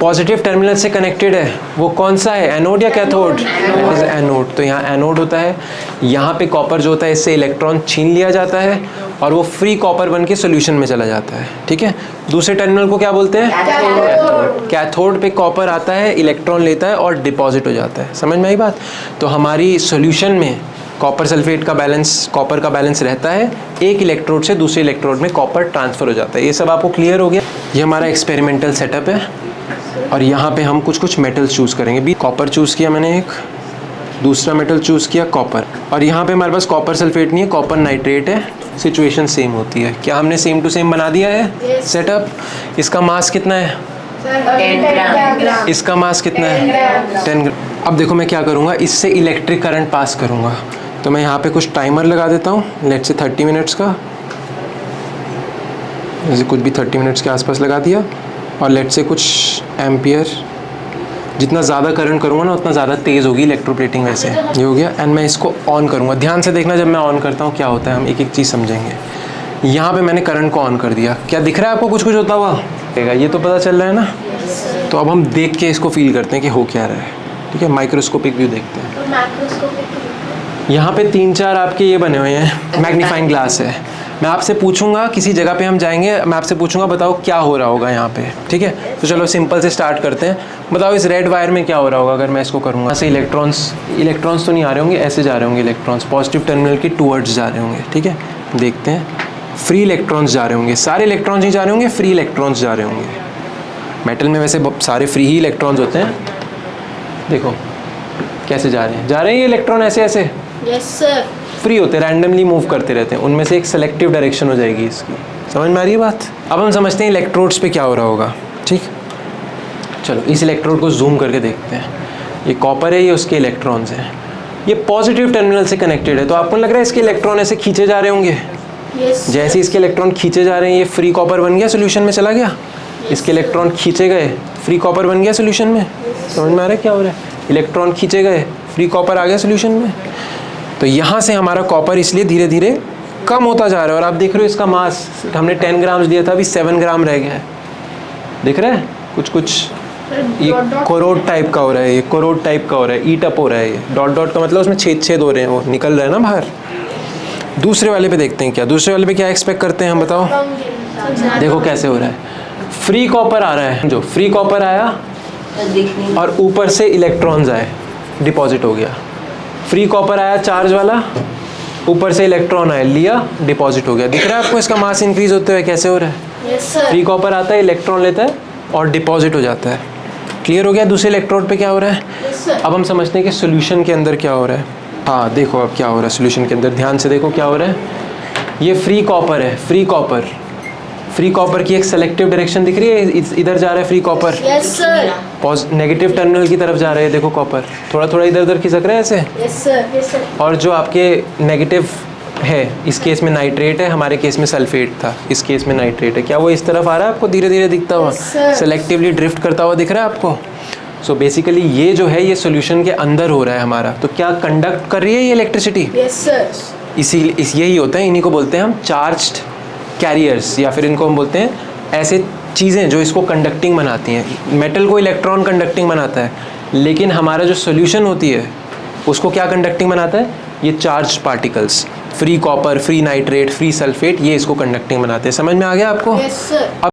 Positive terminal से connected है वो कौन सा है, एनोड या कैथोड? It is anode. तो यहाँ एनोड होता है, यहाँ पे कॉपर जो होता है इससे इलेक्ट्रॉन छीन लिया जाता है और वो फ्री कॉपर बन के सोल्यूशन में चला जाता है, ठीक है। दूसरे टर्मिनल को क्या बोलते हैं? कैथोड। कैथोड पे कॉपर आता है, इलेक्ट्रॉन लेता है और डिपॉजिट हो जाता है। समझ में आई बात? तो हमारी सोल्यूशन में कॉपर सल्फेट का बैलेंस, कॉपर का बैलेंस रहता है, एक इलेक्ट्रोड से दूसरे इलेक्ट्रोड में कॉपर ट्रांसफ़र हो जाता है। ये सब आपको क्लियर हो गया? ये हमारा एक्सपेरिमेंटल सेटअप है और यहाँ पे हम कुछ मेटल्स चूज़ करेंगे। भी कॉपर चूज़ किया मैंने, एक दूसरा मेटल चूज़ किया कॉपर, और यहाँ पे हमारे पास कॉपर सल्फेट नहीं है, कॉपर नाइट्रेट है। सिचुएशन सेम होती है। क्या हमने सेम टू सेम बना दिया है सेटअप? इसका मास कितना है? 10 ग्राम। इसका मास कितना है? 10 ग्राम। अब देखो मैं क्या करूँगा, इससे इलेक्ट्रिक करंट पास करूँगा। तो मैं यहाँ पे कुछ टाइमर लगा देता हूँ, लेट्स से 30 मिनट्स का, जैसे कुछ भी 30 मिनट्स के आसपास लगा दिया, और लेट्स से कुछ एम्पियर। जितना ज़्यादा करंट करूँगा ना उतना ज़्यादा तेज़ होगी इलेक्ट्रोप्लेटिंग। वैसे ये हो गया, एंड मैं इसको ऑन करूँगा। ध्यान से देखना जब मैं ऑन करता हूँ क्या होता है, हम एक एक चीज़ समझेंगे। यहाँ पे मैंने करंट को ऑन कर दिया, क्या दिख रहा है आपको? कुछ होता हुआ ये तो पता चल रहा है ना। तो अब हम देख के इसको फील करते हैं कि हो क्या रहा है, ठीक है। माइक्रोस्कोपिक व्यू देखते हैं। यहाँ पे 3-4 आपके ये बने हुए हैं, मैग्नीफाइंग ग्लास है। मैं आपसे पूछूंगा, किसी जगह पे हम जाएंगे, मैं आपसे पूछूंगा बताओ क्या हो रहा होगा यहाँ पे, ठीक है। तो चलो सिंपल से स्टार्ट करते हैं। बताओ इस रेड वायर में क्या हो रहा होगा अगर मैं इसको करूँगा। ऐसे इलेक्ट्रॉन्स तो नहीं आ रहे होंगे, ऐसे जा रहे होंगे इलेक्ट्रॉन्स, पॉजिटिव टर्मिनल के टूवर्ड्स जा रहे होंगे, ठीक है। देखते हैं, फ्री इलेक्ट्रॉन्स जा रहे होंगे, सारे इलेक्ट्रॉन्स नहीं जा रहे होंगे, फ्री इलेक्ट्रॉन्स जा रहे होंगे। मेटल में वैसे सारे फ्री ही इलेक्ट्रॉन्स होते हैं। देखो कैसे जा रहे हैं ये इलेक्ट्रॉन, ऐसे ऐसे यस सर, फ्री होते हैं, रैंडमली मूव करते रहते हैं। उनमें से एक सेलेक्टिव डायरेक्शन हो जाएगी इसकी। समझ में आ रही है बात? अब हम समझते हैं इलेक्ट्रोड्स पे क्या हो रहा होगा, ठीक। चलो इस इलेक्ट्रोड को जूम करके देखते हैं। ये कॉपर है, ये उसके इलेक्ट्रॉन्स हैं। ये पॉजिटिव टर्मिनल से कनेक्टेड है, तो आपको लग रहा है इसके इलेक्ट्रॉन ऐसे खींचे जा रहे होंगे। जैसे इसके इलेक्ट्रॉन खींचे जा रहे हैं, ये फ्री कॉपर बन गया, सोल्यूशन में चला गया। इसके इलेक्ट्रॉन खींचे गए, फ्री कॉपर बन गया सोल्यूशन में। समझ में आ रहा है क्या हो रहा है? इलेक्ट्रॉन खींचे गए, फ्री कॉपर आ गया सोल्यूशन में। तो यहाँ से हमारा कॉपर इसलिए धीरे धीरे कम होता जा रहा है। और आप देख रहे हो इसका मास, हमने 10 ग्राम दिया था, अभी 7 ग्राम रह गया है। दिख रहा है कुछ ये कोरोड टाइप का हो रहा है, ये कोरोड टाइप का हो रहा है, ईट अप हो रहा है। ये डॉट डॉट का मतलब उसमें छेद हो रहे हैं, वो निकल रहा है ना बाहर। दूसरे वाले पे देखते हैं क्या, दूसरे वाले पे क्या एक्सपेक्ट करते हैं हम, बताओ। देखो कैसे हो रहा है, फ्री कॉपर आ रहा है, जो फ्री कॉपर आया और ऊपर से इलेक्ट्रॉन्स आए, डिपॉजिट हो गया। फ्री कॉपर आया चार्ज वाला, ऊपर से इलेक्ट्रॉन आए, लिया, डिपॉजिट हो गया। दिख रहा है आपको इसका मास इंक्रीज होते हुए कैसे हो रहा है? फ्री कॉपर आता है, इलेक्ट्रॉन लेता है और डिपॉजिट हो जाता है। क्लियर हो गया दूसरे इलेक्ट्रोड पे क्या हो रहा है? अब हम समझते हैं कि सोल्यूशन के अंदर क्या हो रहा है। हाँ देखो अब क्या हो रहा है सोल्यूशन के अंदर, ध्यान से देखो क्या हो रहा है। ये फ्री कॉपर है, फ्री कॉपर की एक सेलेक्टिव डायरेक्शन दिख रही है, इधर जा रहा है free copper. Yes sir, negative terminal की तरफ जा रहे हैं, देखो कॉपर थोड़ा थोड़ा इधर उधर खिसक रहा है ऐसे। Yes sir. और जो आपके नेगेटिव है, इस केस में नाइट्रेट है, हमारे केस में सल्फेट था, इस केस में नाइट्रेट है। क्या वो इस तरफ आ रहा है आपको धीरे धीरे दिखता हुआ, सेलेक्टिवली ड्रिफ्ट करता हुआ दिख रहा है आपको? सो बेसिकली ये जो है ये सोल्यूशन के अंदर हो रहा है हमारा। तो क्या कंडक्ट कर रही है ये इलेक्ट्रिसिटी? Yes sir. यही होता है, इन्हीं को बोलते हैं हम चार्ज्ड कैरियर्स, या फिर इनको हम बोलते हैं ऐसे चीज़ें जो इसको कंडक्टिंग बनाती हैं। मेटल को इलेक्ट्रॉन कंडक्टिंग बनाता है, लेकिन हमारा जो सोल्यूशन होती है उसको क्या कंडक्टिंग बनाता है? ये charge particles, free copper, free nitrate, free sulphate, ये इसको कंडक्टिंग बनाते हैं। समझ में आ गया आपको? Yes sir.